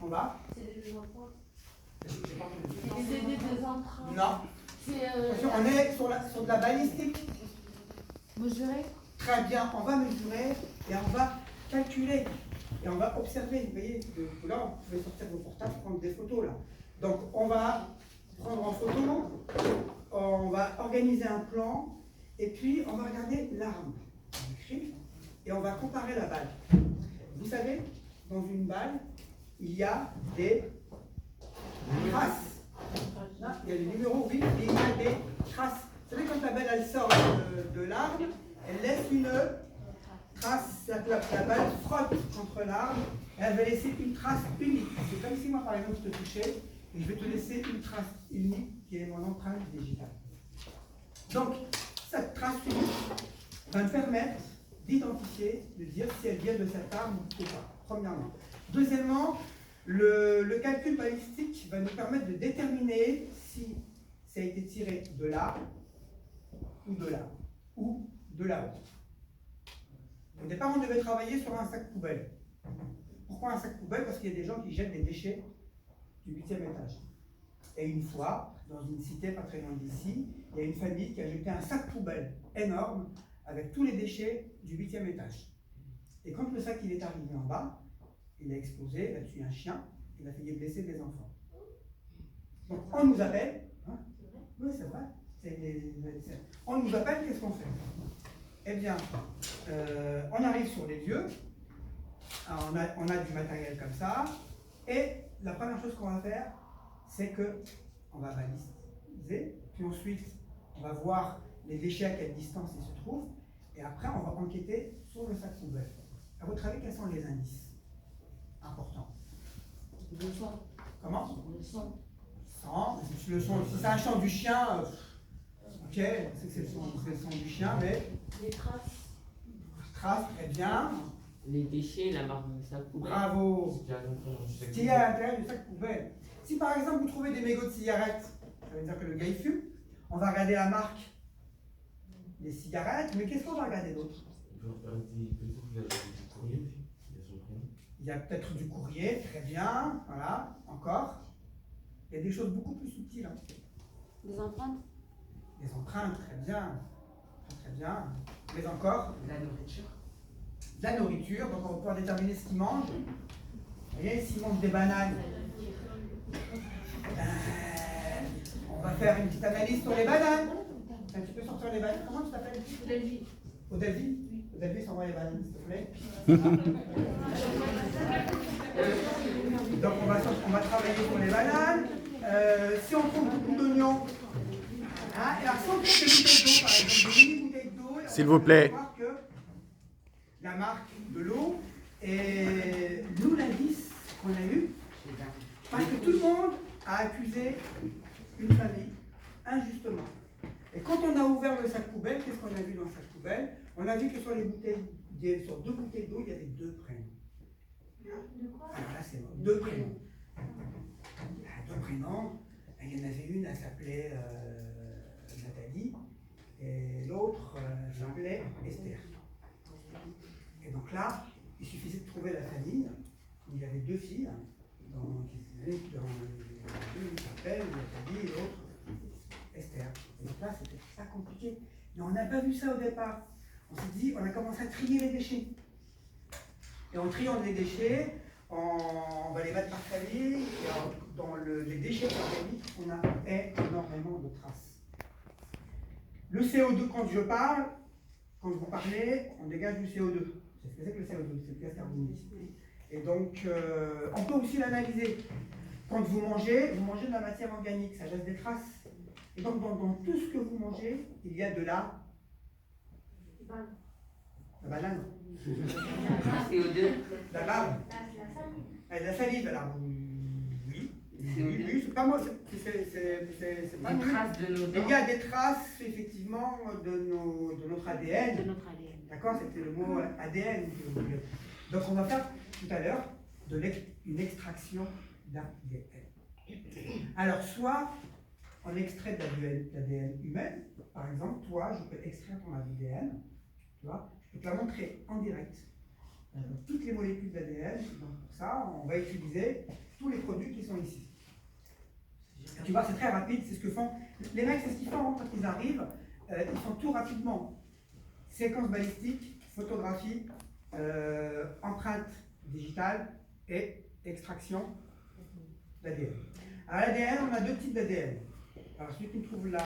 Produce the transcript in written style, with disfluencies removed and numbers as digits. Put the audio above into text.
On va. C'est les empreintes. Les des empreintes. Non. On est sur de la balistique. Mesurer. Très bien, on va mesurer et on va calculer. Et on va observer. Vous voyez, là, vous pouvez sortir vos portables, prendre des photos là. Donc, on va prendre en photo, on va organiser un plan, et puis on va regarder l'arme. On écrit, et on va comparer la balle. Vous savez, dans une balle, il y a des traces. Là, il y a des numéros, oui, et il y a des traces. Vous savez, quand la balle elle sort de l'arme, elle laisse une trace, la balle frotte contre l'arme, et elle va laisser une trace unique. C'est comme si moi, par exemple, je te touchais, et je vais te laisser une trace unique qui est mon empreinte digitale. Donc, cette trace unique va me permettre d'identifier, de dire si elle vient de cette arme ou pas, premièrement. Deuxièmement, le calcul balistique va nous permettre de déterminer si ça a été tiré de là, ou de là, ou de là-haut. Au départ, on devait travailler sur un sac poubelle. Pourquoi un sac poubelle? Parce qu'il y a des gens qui jettent des déchets du 8e étage. Et une fois, dans une cité pas très loin d'ici, il y a une famille qui a jeté un sac poubelle énorme avec tous les déchets du 8e étage. Et quand le sac il est arrivé en bas, il a explosé, il a tué un chien, il a failli blesser des enfants. Donc on nous appelle, hein? Oui c'est vrai, on nous appelle, qu'est-ce qu'on fait? Eh bien, on arrive sur les lieux, on a du matériel comme ça, et la première chose qu'on va faire, c'est que on va baliser, puis ensuite on va voir les déchets à quelle distance ils se trouvent, et après on va enquêter sur le sac poubelle. À votre avis, quels sont les indices importants? Le son. Comment? Le son. Le son. Si c'est un chant du chien, ok, c'est le son du chien, mais... Les traces. Traces, très bien. Les déchets, la marque du sac poubelle. Bravo. Ce qu'il y a à l'intérieur du sac poubelle. Si par exemple vous trouvez des mégots de cigarettes, ça veut dire que le gars il fume, on va regarder la marque des cigarettes, mais qu'est-ce qu'on va regarder d'autre? Il y a peut-être du courrier, très bien, voilà, encore. Il y a des choses beaucoup plus subtiles. Hein. Des empreintes. Des empreintes, très bien, très bien. Mais encore? La nourriture. La nourriture, donc on va pouvoir déterminer ce qu'ils mangent. Vous voyez, s'ils mangent des bananes, on va faire une petite analyse sur les bananes. Tu peux sortir les bananes. Comment tu t'appelles? Odelvi. Odelvi? Odelvi, s'envoie les bananes, s'il te plaît. Donc on va travailler sur les bananes. Si on trouve beaucoup d'oignons, hein, et alors si on trouve des bouteilles d'eau, par exemple, des mini-bouteilles d'eau, s'il vous plaît. On va voir que la marque de l'eau et nous l'indice qu'on a eu, parce que tout le monde a accusé une famille injustement. Et quand on a ouvert le sac poubelle, qu'est-ce qu'on a vu dans le sac poubelle? On a vu que sur les bouteilles, sur 2 bouteilles d'eau, il y avait 2 prénoms. De quoi? Alors là, c'est 2 prénoms. 2 prénoms. Il y en avait une, elle s'appelait Nathalie, et l'autre s'appelait Esther. Et donc là, il suffisait de trouver la famille. Il y avait 2 filles, une s'appelle Nathalie et l'autre Esther. Et donc là, c'était pas compliqué. Mais on n'a pas vu ça au départ. On s'est dit, on a commencé à trier les déchets. Et en triant les déchets, on va les mettre par famille. Et dans les déchets organiques, on a énormément de traces. Le CO2, quand je parle, quand vous parlez, on dégage du CO2. C'est ce que c'est que le CO2, c'est le gaz carbonique. Et donc, on peut aussi l'analyser. Quand vous mangez de la matière organique, ça laisse des traces. Et donc, dans tout ce que vous mangez, il y a de la banane. CO2. La barbe. La salive, alors. Oui. Oui, c'est pas moi, c'est pas Des moi. traces de nos dents. Il y a des traces, effectivement, de notre ADN. De notre ADN. D'accord, c'était le mot ADN. Donc on va faire tout à l'heure une extraction d'ADN. Alors soit on extrait de l'ADN humain, par exemple, toi, je peux extraire ton ADN, tu vois, je peux te la montrer en direct. Toutes les molécules d'ADN, donc pour ça, on va utiliser tous les produits qui sont ici. Et tu vois, c'est très rapide, c'est ce que font les mecs, c'est ce qu'ils font quand ils arrivent, ils font tout rapidement. Séquence balistique, photographie, empreinte digitale et extraction d'ADN. À l'ADN, on a deux types d'ADN. Alors celui qu'on trouve là,